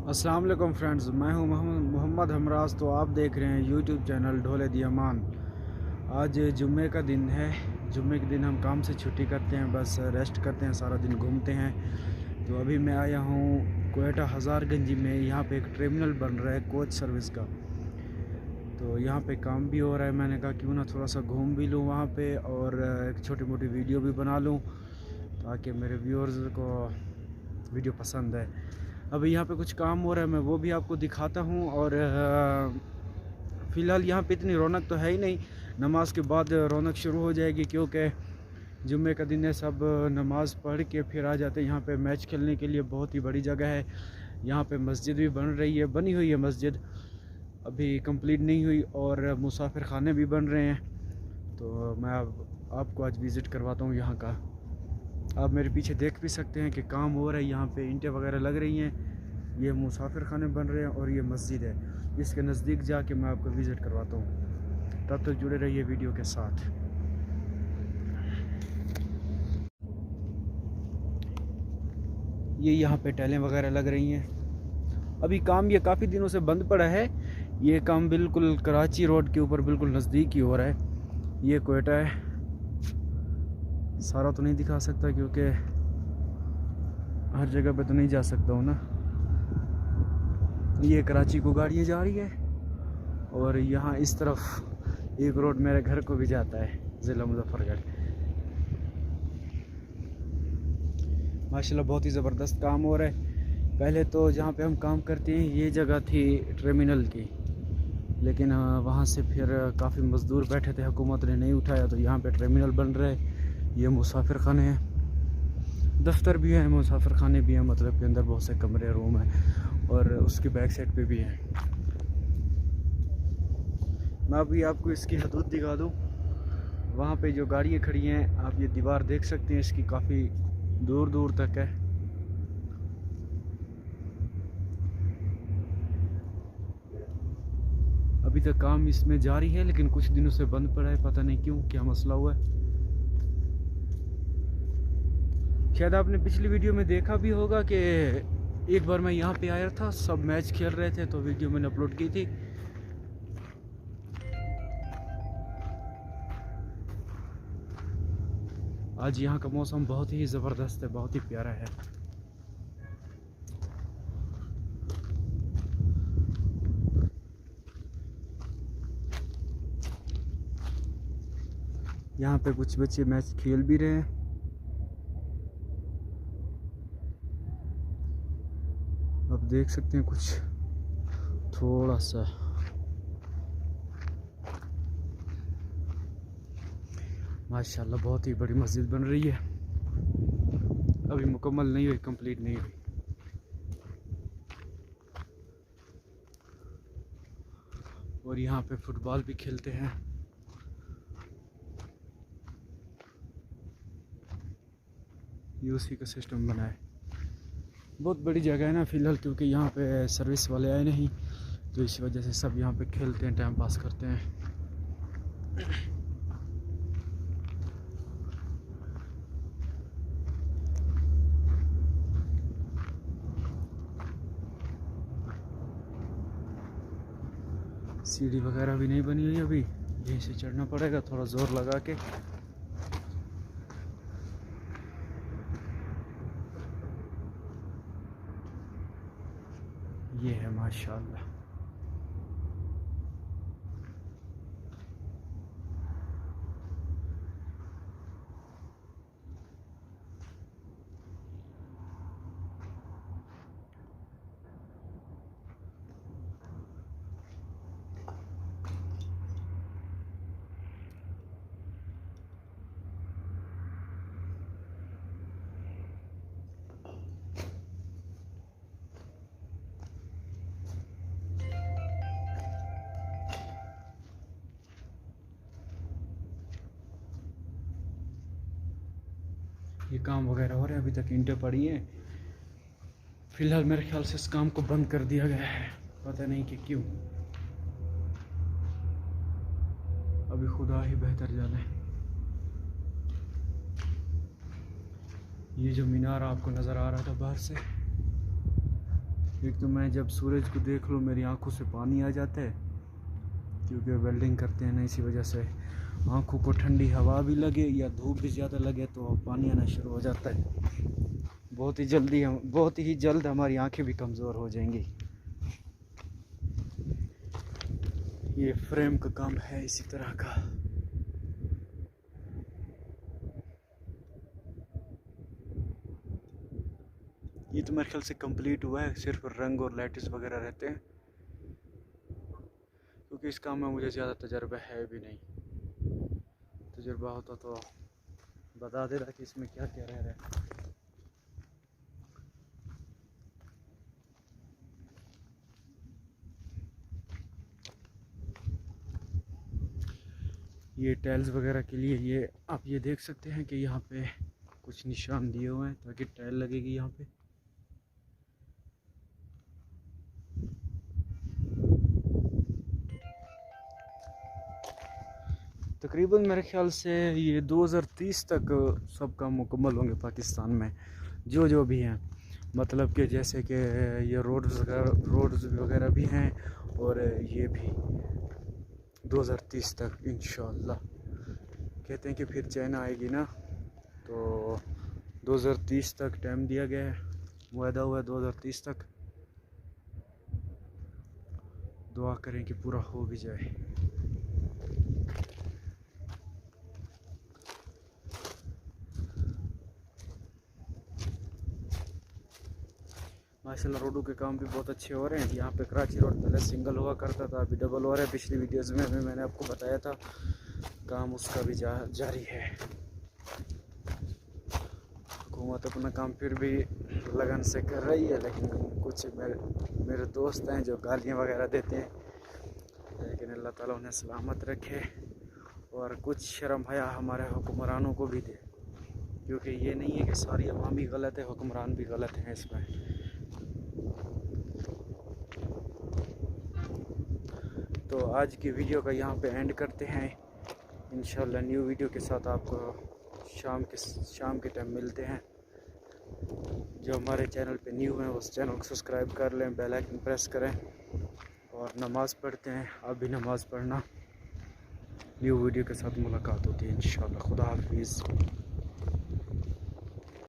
अस्सलाम वालेकुम फ्रेंड्स, मैं हूं मोहम्मद हमराज। तो आप देख रहे हैं यूट्यूब चैनल ढोले दी अमान। आज जुम्मे का दिन है। जुम्मे के दिन हम काम से छुट्टी करते हैं, बस रेस्ट करते हैं, सारा दिन घूमते हैं। तो अभी मैं आया हूं क्वेटा हज़ारगंज में। यहाँ पे एक टर्मिनल बन रहा है कोच सर्विस का, तो यहाँ पे काम भी हो रहा है। मैंने कहा क्यों ना थोड़ा सा घूम भी लूँ वहाँ पे, और एक छोटी मोटी वीडियो भी बना लूँ ताकि मेरे व्यूअर्स को वीडियो पसंद है। अभी यहाँ पे कुछ काम हो रहा है, मैं वो भी आपको दिखाता हूँ। और फ़िलहाल यहाँ पे इतनी रौनक तो है ही नहीं। नमाज के बाद रौनक शुरू हो जाएगी, क्योंकि जुम्मे का दिन है, सब नमाज पढ़ के फिर आ जाते हैं यहाँ पे मैच खेलने के लिए। बहुत ही बड़ी जगह है। यहाँ पे मस्जिद भी बनी हुई है मस्जिद, अभी कंप्लीट नहीं हुई, और मुसाफिर खाने भी बन रहे हैं। तो मैं आपको आज विज़िट करवाता हूँ यहाँ का। आप मेरे पीछे देख भी सकते हैं कि काम हो रहा है, यहाँ पे ईंटें वगैरह लग रही हैं। ये मुसाफिर खाने बन रहे हैं और ये मस्जिद है। इसके नज़दीक जाके मैं आपको विज़िट करवाता हूँ। तब तक जुड़े रहिए वीडियो के साथ। ये यहाँ पे टाइलें वगैरह लग रही हैं। अभी काम ये काफ़ी दिनों से बंद पड़ा है। ये काम बिल्कुल कराची रोड के ऊपर बिल्कुल नज़दीक ही हो रहा है। ये क्वेटा है। सारा तो नहीं दिखा सकता क्योंकि हर जगह पे तो नहीं जा सकता हूँ ना। ये कराची को गाड़ियाँ जा रही है, और यहाँ इस तरफ एक रोड मेरे घर को भी जाता है, ज़िला मुजफ्फरगढ़। माशाल्लाह बहुत ही ज़बरदस्त काम हो रहा है। पहले तो जहाँ पे हम काम करते हैं ये जगह थी टर्मिनल की, लेकिन वहाँ से फिर काफ़ी मज़दूर बैठे थे, हुकूमत ने नहीं उठाया, तो यहाँ पे टर्मिनल बन रहा है। ये मुसाफिर खाने हैं, दफ्तर भी है, मुसाफिर खाने भी हैं, मतलब के अंदर बहुत से कमरे रूम हैं, और उसकी बैक साइड पे भी हैं। मैं अभी आपको इसकी हदूद दिखा दूँ। वहाँ पे जो गाड़ियाँ खड़ी हैं, आप ये दीवार देख सकते हैं, इसकी काफ़ी दूर दूर तक है। अभी तक काम इसमें जारी है, लेकिन कुछ दिनों से बंद पड़ा है, पता नहीं क्यों, क्या मसला हुआ है। शायद आपने पिछली वीडियो में देखा भी होगा कि एक बार मैं यहाँ पे आया था, सब मैच खेल रहे थे, तो वीडियो मैंने अपलोड की थी। आज यहाँ का मौसम बहुत ही ज़बरदस्त है, बहुत ही प्यारा है। यहाँ पे कुछ बच्चे मैच खेल भी रहे हैं। आप देख सकते हैं कुछ थोड़ा सा। माशाल्लाह बहुत ही बड़ी मस्जिद बन रही है, अभी मुकम्मल नहीं हुई, कंप्लीट नहीं हुई। और यहाँ पे फुटबॉल भी खेलते हैं। ये उसी का सिस्टम बना है। बहुत बड़ी जगह है ना फ़िलहाल, क्योंकि यहाँ पे सर्विस वाले आए नहीं, तो इस वजह से सब यहाँ पे खेलते हैं, टाइम पास करते हैं। सीढ़ी वगैरह भी नहीं बनी हुई अभी, यहीं से चढ़ना पड़ेगा थोड़ा ज़ोर लगा के। ये है माशाल्लाह। ये काम वगैरह हो रहा है, अभी तक ईंटें पड़ी हैं। फ़िलहाल मेरे ख्याल से इस काम को बंद कर दिया गया है, पता नहीं कि क्यों। अभी खुदा ही बेहतर जाने। ये जो मीनार आपको नज़र आ रहा था बाहर से, एक तो मैं जब सूरज को देख लूँ मेरी आंखों से पानी आ जाता है, क्योंकि वेल्डिंग करते हैं ना, इसी वजह से आंखों को ठंडी हवा भी लगे या धूप भी ज़्यादा लगे तो पानी आना शुरू हो जाता है। बहुत ही जल्द हमारी आंखें भी कमज़ोर हो जाएंगी। ये फ्रेम का काम है इसी तरह का। ये तो मेरे ख्याल से कंप्लीट हुआ है, सिर्फ रंग और लैटिस वगैरह रहते हैं, क्योंकि इस काम में मुझे ज़्यादा तजर्बा है भी नहीं। तजर्बा होता तो बता दे रहा कि इसमें क्या क्या रह रहा है। ये टाइल्स वगैरह के लिए ये आप ये देख सकते हैं कि यहाँ पे कुछ निशान दिए हुए हैं ताकि टाइल लगेगी यहाँ पे। तकरीबन मेरे ख्याल से ये 2030 तक सब काम मुकम्मल होंगे पाकिस्तान में, जो भी हैं। मतलब कि जैसे कि ये रोड्स वगैरह भी हैं, और ये भी 2030 तक इंशाअल्लाह। कहते हैं कि फिर चाइना आएगी ना, तो 2030 तक टाइम दिया गया है, वादा हुआ है 2030 तक। दुआ करें कि पूरा हो भी जाए। माशाल्लाह रोडों के काम भी बहुत अच्छे हो रहे हैं। यहाँ पे कराची रोड पहले सिंगल हुआ करता था, अभी डबल हो रहा है। पिछली वीडियोज़ में भी मैंने आपको बताया था, काम उसका भी जारी है। हुकूमत अपना काम फिर भी लगन से कर रही है, लेकिन कुछ मेरे दोस्त हैं जो गालियाँ वगैरह देते हैं, लेकिन अल्लाह ताला उन्हें सलामत रखे और कुछ शर्म हया हमारे हुक्मरानों को भी दे, क्योंकि ये नहीं है कि सारी अवाम ही गलत है, हुक्मरान भी गलत हैं इसमें। तो आज की वीडियो का यहाँ पे एंड करते हैं। इंशाल्लाह न्यू वीडियो के साथ आपको शाम के टाइम मिलते हैं। जो हमारे चैनल पे न्यू हैं उस चैनल को सब्सक्राइब कर लें, बेल आइकन प्रेस करें, और नमाज़ पढ़ते हैं। आप भी नमाज़ पढ़ना। न्यू वीडियो के साथ मुलाकात होती है इंशाल्लाह। खुदा हाफिज़।